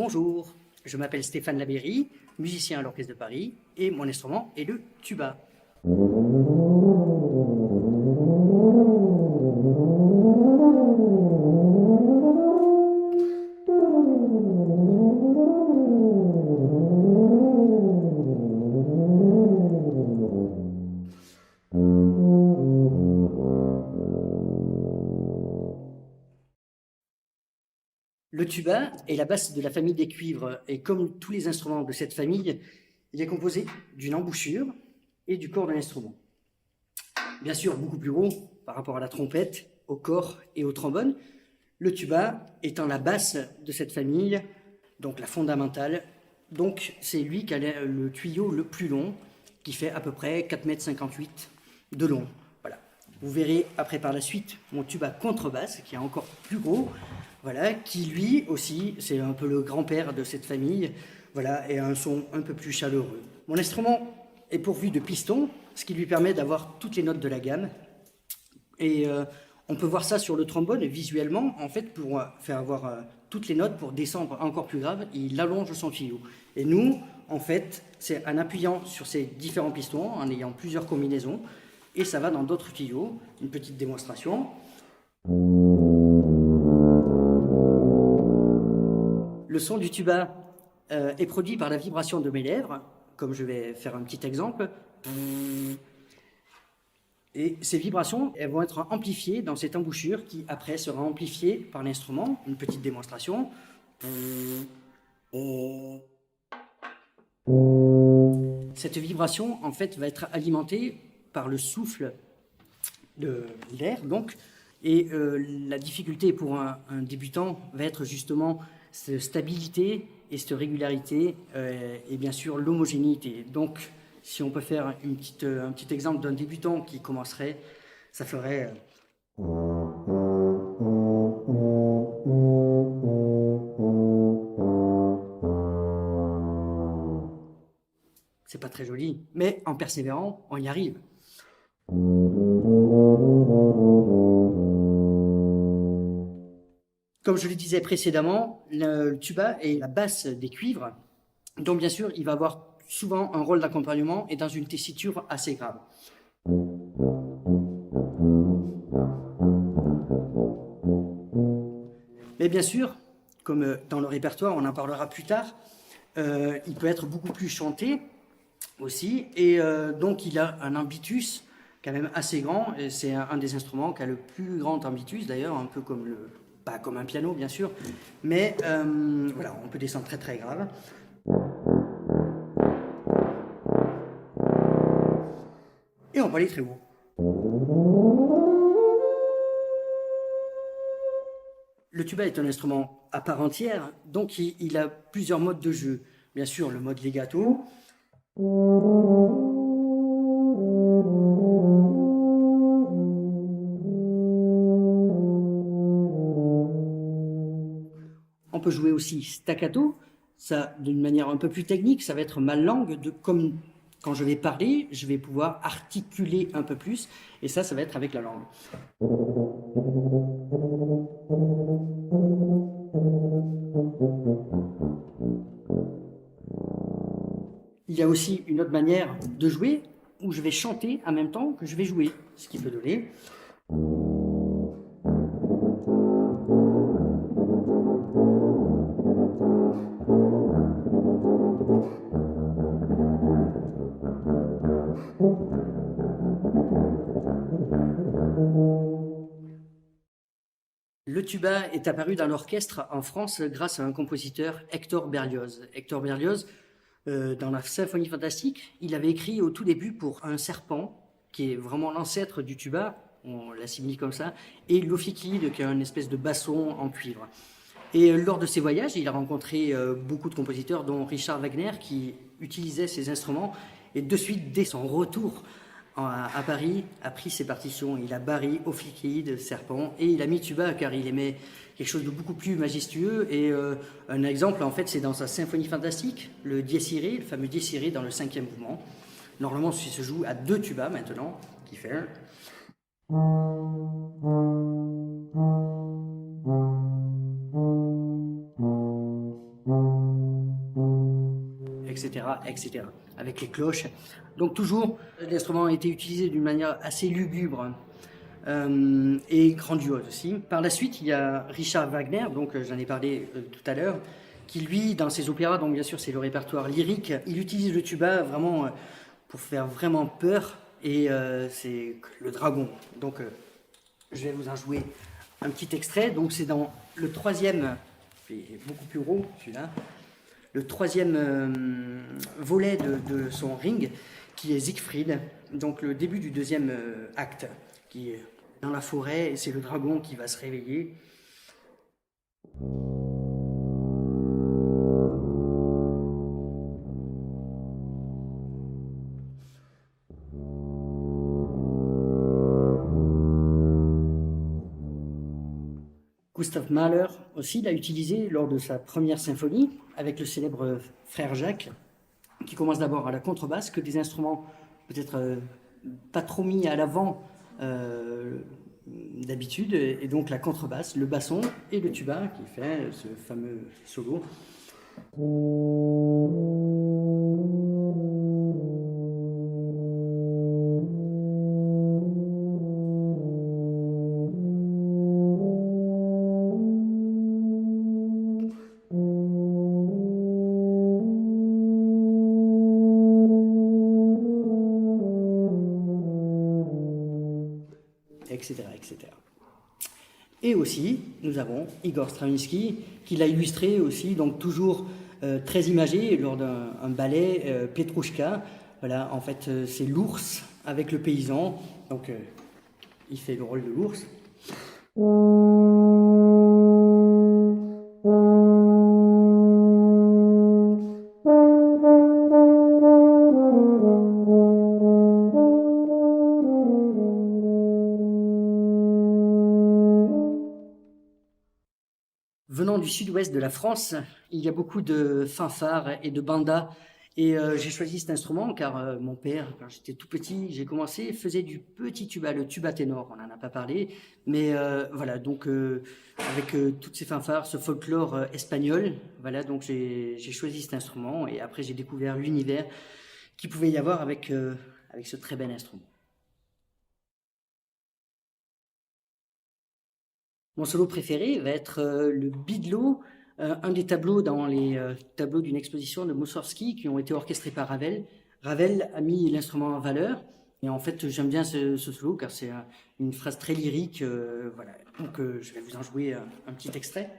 Bonjour, je m'appelle Stéphane Labéry, musicien à l'Orchestre de Paris, et mon instrument est le tuba. Le tuba est la basse de la famille des cuivres, et comme tous les instruments de cette famille, il est composé d'une embouchure et du corps de l'instrument. Bien sûr, beaucoup plus gros par rapport à la trompette, au corps et au trombone. Le tuba étant la basse de cette famille, donc la fondamentale, donc c'est lui qui a le tuyau le plus long, qui fait à peu près 4,58 m de long. Voilà. Vous verrez après par la suite mon tuba contrebasse, qui est encore plus gros, voilà, qui lui aussi, c'est un peu le grand-père de cette famille, voilà, et a un son un peu plus chaleureux. Mon instrument est pourvu de pistons, ce qui lui permet d'avoir toutes les notes de la gamme. Et on peut voir ça sur le trombone visuellement, en fait, pour faire avoir toutes les notes, pour descendre encore plus grave, il allonge son tuyau. Et nous, en fait, c'est en appuyant sur ces différents pistons, en ayant plusieurs combinaisons, et ça va dans d'autres tuyaux. Une petite démonstration. Le son du tuba est produit par la vibration de mes lèvres, comme je vais faire un petit exemple. Et ces vibrations, elles vont être amplifiées dans cette embouchure qui, après, sera amplifiée par l'instrument. Une petite démonstration. Cette vibration, en fait, va être alimentée par le souffle de l'air, donc. Et la difficulté pour un débutant va être justement cette stabilité et cette régularité et bien sûr l'homogénéité. Donc, si on peut faire un petit exemple d'un débutant qui commencerait, ça ferait... C'est pas très joli, mais en persévérant, on y arrive. Comme je le disais précédemment, le tuba est la basse des cuivres, donc bien sûr, il va avoir souvent un rôle d'accompagnement et dans une tessiture assez grave. Mais bien sûr, comme dans le répertoire, on en parlera plus tard, il peut être beaucoup plus chanté aussi, et donc il a un ambitus quand même assez grand, et c'est un des instruments qui a le plus grand ambitus d'ailleurs, un peu comme pas comme un piano bien sûr, mais voilà, on peut descendre très très grave. Et on peut aller très haut. Le tuba est un instrument à part entière, donc il a plusieurs modes de jeu. Bien sûr, le mode legato. On peut jouer aussi staccato, ça d'une manière un peu plus technique, ça va être ma langue, comme quand je vais parler, je vais pouvoir articuler un peu plus, et ça va être avec la langue. Il y a aussi une autre manière de jouer, où je vais chanter en même temps que je vais jouer, ce qui peut donner... Le tuba est apparu dans l'orchestre en France grâce à un compositeur, Hector Berlioz. Hector Berlioz, dans la Symphonie fantastique, il avait écrit au tout début pour un serpent, qui est vraiment l'ancêtre du tuba, on l'assimile comme ça, et l'ophicleide, qui est une espèce de basson en cuivre. Et lors de ses voyages, il a rencontré beaucoup de compositeurs, dont Richard Wagner, qui utilisait ces instruments. Et de suite, dès son retour à Paris, a pris ses partitions. Il a barré ophicleide, serpent, et il a mis tuba, car il aimait quelque chose de beaucoup plus majestueux. Et un exemple, en fait, c'est dans sa symphonie fantastique, le dies irae, le fameux dies irae dans le 5e mouvement. Normalement, il se joue à 2 tubas maintenant, qui fait un... etc., etc., avec les cloches. Donc toujours, l'instrument a été utilisé d'une manière assez lugubre et grandiose aussi. Par la suite, il y a Richard Wagner, donc j'en ai parlé tout à l'heure, qui lui, dans ses opéras, donc bien sûr c'est le répertoire lyrique, il utilise le tuba vraiment pour faire vraiment peur, et c'est le dragon. Donc je vais vous en jouer un petit extrait. Donc c'est dans le troisième, beaucoup plus gros celui-là, le troisième volet de son Ring, qui est Siegfried, donc le début du deuxième acte, qui est dans la forêt, et c'est le dragon qui va se réveiller. Gustav Mahler aussi l'a utilisé lors de sa première symphonie avec le célèbre Frère Jacques, qui commence d'abord à la contrebasse, que des instruments peut-être pas trop mis à l'avant d'habitude, et donc la contrebasse, le basson et le tuba qui fait ce fameux solo. Etc., etc. Et aussi, nous avons Igor Stravinsky, qui l'a illustré aussi, donc toujours très imagé, lors d'un ballet Petrouchka. Voilà, en fait, c'est l'ours avec le paysan, donc il fait le rôle de l'ours. Venant du sud-ouest de la France, il y a beaucoup de fanfares et de bandas. Et j'ai choisi cet instrument car mon père, quand j'étais tout petit, j'ai commencé, faisait du petit tuba, le tuba ténor, on n'en a pas parlé. Mais voilà, donc avec toutes ces fanfares, ce folklore espagnol, voilà, donc j'ai choisi cet instrument. Et après, j'ai découvert l'univers qu'il pouvait y avoir avec ce très bel instrument. Mon solo préféré va être le Bidlo, un des tableaux dans les tableaux d'une exposition de Mussorgsky qui ont été orchestrés par Ravel. Ravel a mis l'instrument en valeur, et en fait j'aime bien ce solo car c'est une phrase très lyrique. Voilà. Donc je vais vous en jouer un petit extrait.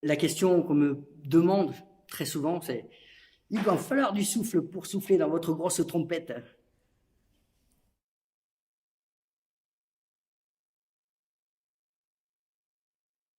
La question qu'on me demande très souvent, c'est « Il va falloir du souffle pour souffler dans votre grosse trompette ».